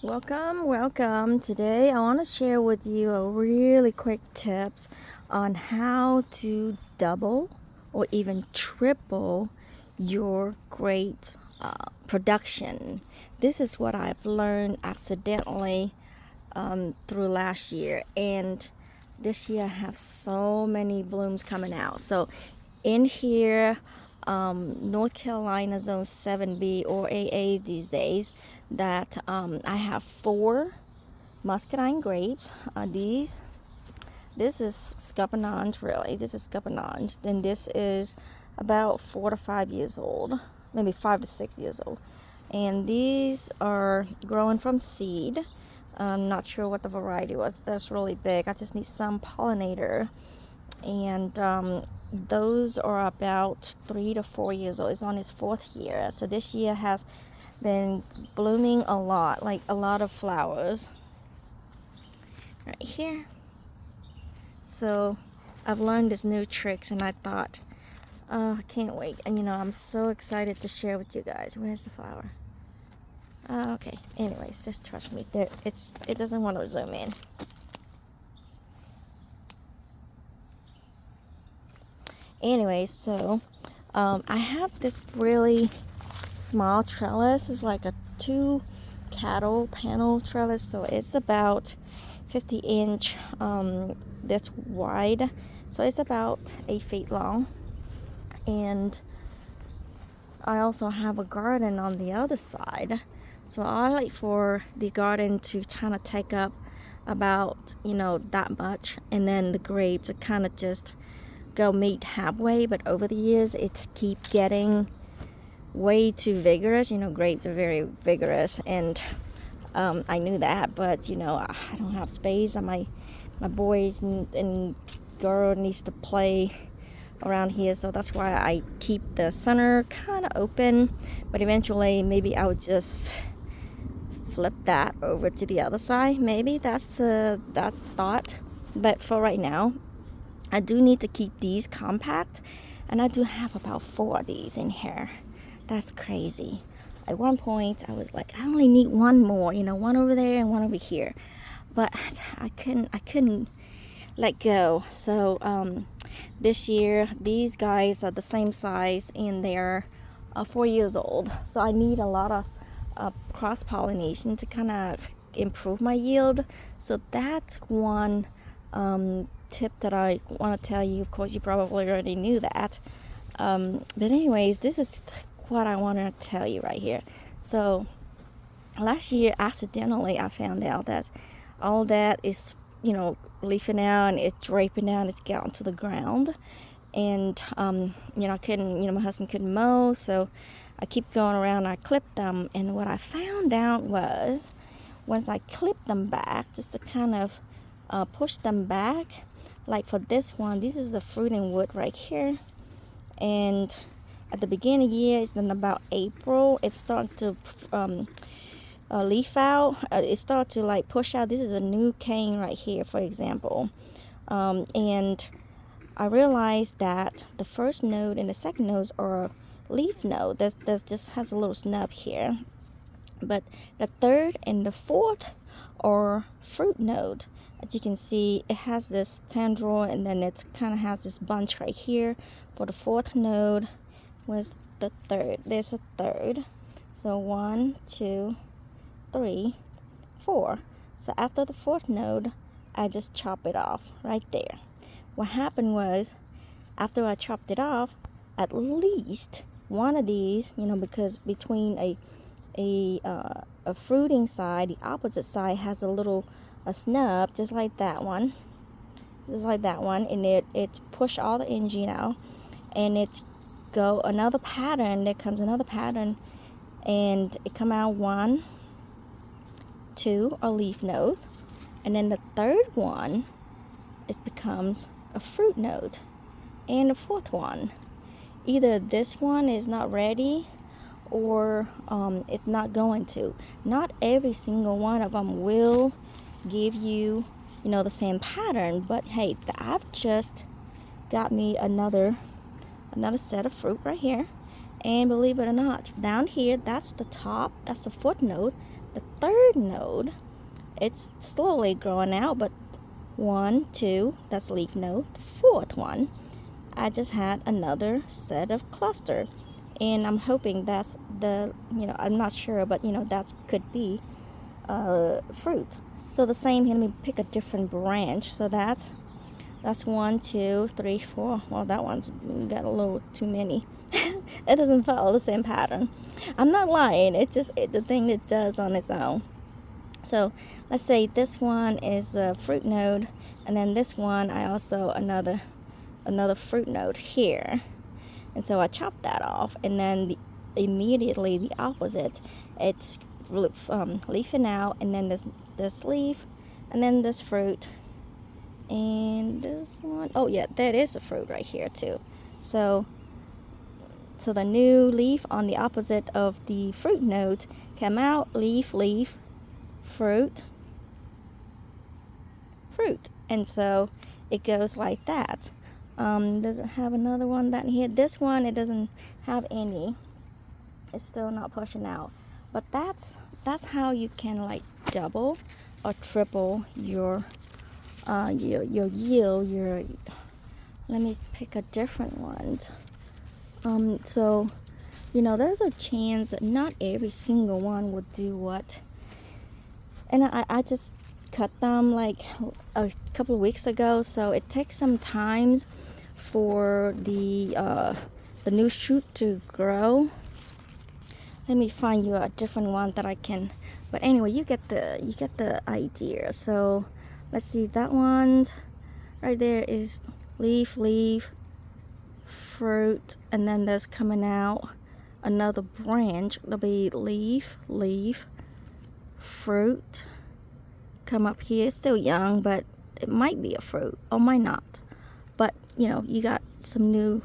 Welcome. Today I want to share with you a really quick tips on how to double or even triple your grape production. This is what I've learned accidentally through last year, and this year I have so many blooms coming out. So in here, North Carolina Zone 7B or AA these days, that I have 4 muscadine grapes. This is Scuppernong, really. This is Scuppernong. Then this is about 4 to 5 years old, maybe 5 to 6 years old. And these are growing from seed. I'm not sure what the variety was. That's really big. I just need some pollinator. And those are about 3 to 4 years old. It's on its 4th year. So this year has been blooming a lot, like a lot of flowers right here. So I've learned this new tricks, and I thought, oh, I can't wait. And I'm so excited to share with you guys. Where's the flower? Okay. Anyways, just trust me. It doesn't want to zoom in. Anyways, so I have this really small trellis. It's like a 2 cattle panel trellis, so it's about 50-inch. That's wide, so it's about 8 feet long. And I also have a garden on the other side, so I like for the garden to kind of take up about that much, and then the grapes are kind of just go meet halfway. But over the years it's keep getting way too vigorous. Grapes are very vigorous, and I knew that, but I don't have space, and my boys and girl needs to play around here, so that's why I keep the center kind of open. But eventually maybe I would just flip that over to the other side. Maybe that's thought. But for right now, I do need to keep these compact, and I do have about 4 of these in here. That's crazy. At one point I was like, I only need one more, one over there and one over here, but I couldn't let go. So this year these guys are the same size, and they're 4 years old, so I need a lot of cross-pollination to kind of improve my yield. So that's one tip that I want to tell you. Of course, you probably already knew that, but anyways, this is what I want to tell you right here. So last year accidentally I found out that all that is leafing out, and it's draping out, it's gotten to the ground. And I couldn't, my husband couldn't mow, so I keep going around, I clipped them. And what I found out was, once I clipped them back, just to kind of push them back, like for this one, this is a fruiting wood right here, and at the beginning of the year, it's in about April, it started to leaf out. It started to like push out. This is a new cane right here, for example. And I realized that the first node and the second nodes are leaf node. That just has a little snub here. But the third and the fourth are fruit node. As you can see, it has this tendril, and then it kind of has this bunch right here for the fourth node. Was the third. There's a third. So 1, 2, 3, 4. So after the fourth node, I just chop it off right there. What happened was, after I chopped it off, at least one of these, because between a fruiting side, the opposite side has a snub, just like that one, and it's push all the engine out, and it's go another pattern. There comes another pattern, and it come out 1, 2 are leaf nodes, and then the third one becomes a fruit node, and the fourth one, either this one is not ready, or it's not going to. Not every single one of them will give you the same pattern, but hey, I've just got me another set of fruit right here. And believe it or not, down here, that's the top, that's the fourth node. the third node, it's slowly growing out, but 1, 2, that's leaf node. The fourth one, I just had another set of cluster, and I'm hoping that's the, I'm not sure, but that could be fruit. So the same here, let me pick a different branch. So that's 1, 2, 3, 4. Well, that one's got a little too many. It doesn't follow the same pattern. I'm not lying. It's just the thing it does on its own. So let's say this one is a fruit node, and then this one I also another fruit node here. And so I chop that off, and then immediately the opposite, it's leafing out, and then this leaf, and then this fruit, and this one, oh yeah, that is a fruit right here too. So the new leaf on the opposite of the fruit node come out, leaf, leaf, fruit, fruit. And so it goes like that. Does it have another one down here? This one, it doesn't have any. It's still not pushing out. But that's how you can like double or triple your yield. Let me pick a different one. So there's a chance that not every single one will do what. And I just cut them like a couple of weeks ago, so it takes some time for the new shoot to grow. Let me find you a different one that I can. But anyway, you get the idea. So let's see, that one right there is leaf, leaf, fruit, and then there's coming out another branch. There'll be leaf, leaf, fruit. Come up here. It's still young, but it might be a fruit or might not. But you got some new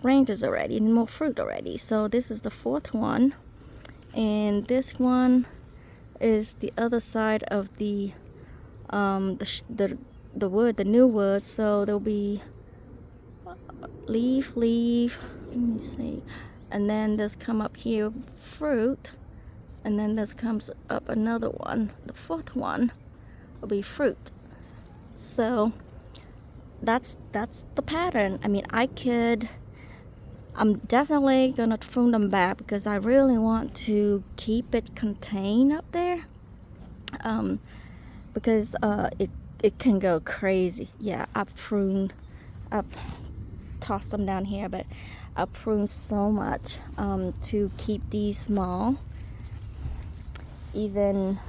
branches already and more fruit already. So this is the fourth one, and this one is the other side of the wood, the new wood. So there'll be leaf, leaf. Let me see, and then this come up here fruit, and then this comes up another one. The fourth one will be fruit. So that's the pattern. I mean, I'm definitely gonna prune them back because I really want to keep it contained up there, because it can go crazy. Yeah, I've tossed them down here, but I pruned so much to keep these small. Even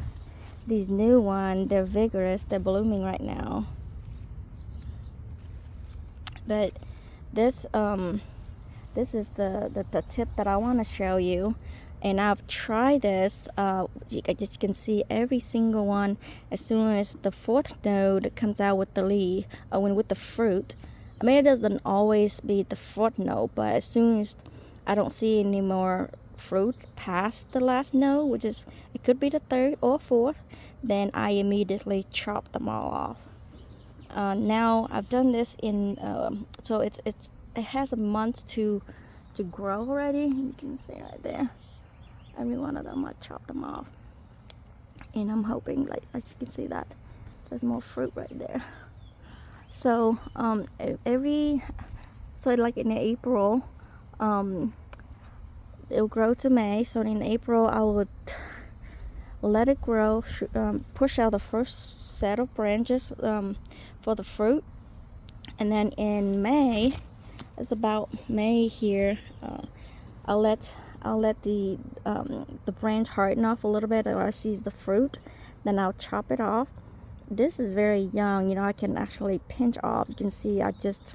these new ones, they're vigorous, they're blooming right now. But this is the tip that I want to show you, and I've tried this. You can see every single one. As soon as the fourth node comes out with the leaf, with the fruit. I mean, it doesn't always be the fourth node, but as soon as I don't see any more fruit past the last node, which is, it could be the third or fourth, then I immediately chop them all off. Now I've done this in so it has a month to grow already. You can see right there, every one of them I chopped them off, and I'm hoping, like, as you can see, that there's more fruit right there. So like in April, it'll grow to May. So in April I would let it grow, push out the first set of branches for the fruit, and then in May, it's about May here, I'll let the branch harden off a little bit, or I see the fruit, then I'll chop it off. This is very young, I can actually pinch off. You can see I just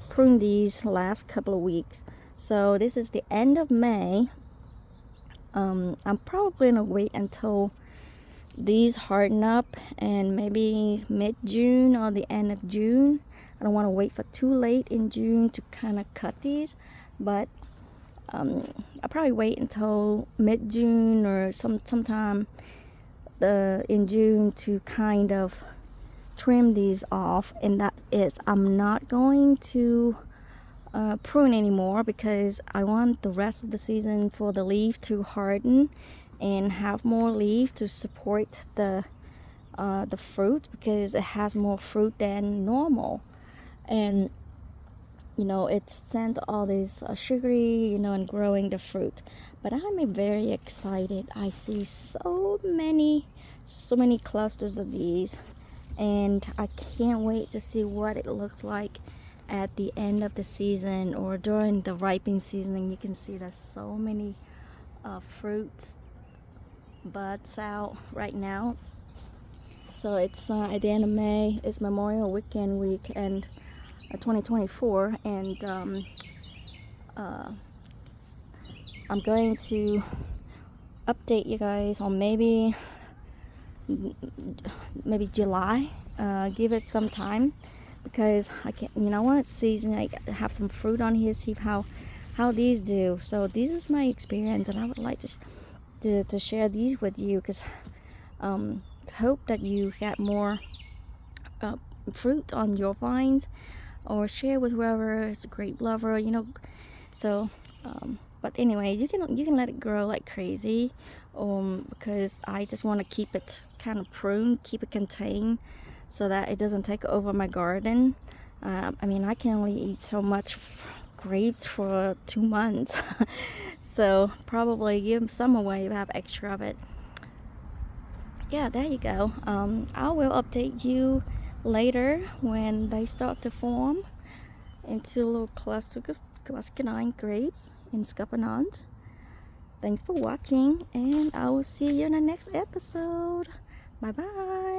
pruned these last couple of weeks. So this is the end of May. I'm probably gonna wait until these harden up, and maybe mid-June or the end of June. I don't want to wait for too late in June to kind of cut these, but I'll probably wait until mid-June or sometime in June to kind of trim these off. And that is, I'm not going to prune anymore because I want the rest of the season for the leaf to harden and have more leaf to support the fruit, because it has more fruit than normal. And it sends all this sugary, and growing the fruit. But I'm very excited. I see so many clusters of these, and I can't wait to see what it looks like at the end of the season or during the ripening season. And you can see there's so many fruits buds out right now. So it's at the end of May. It's Memorial Weekend week, and 2024, and I'm going to update you guys on maybe July. Give it some time, because I can't. I want to season. I have some fruit on here. See how these do. So this is my experience, and I would like to share these with you, because hope that you get more fruit on your vines, or share with whoever is a grape lover. So but anyway, you can let it grow like crazy, because I just want to keep it kind of pruned, keep it contained, so that it doesn't take over my garden. I can only eat so much grapes for 2 months. So probably give some away if I have extra of it. Yeah, there you go. I will update you later when they start to form into little cluster of muscadine grapes in Scuppernong. Thanks for watching, and I will see you in the next episode. Bye bye.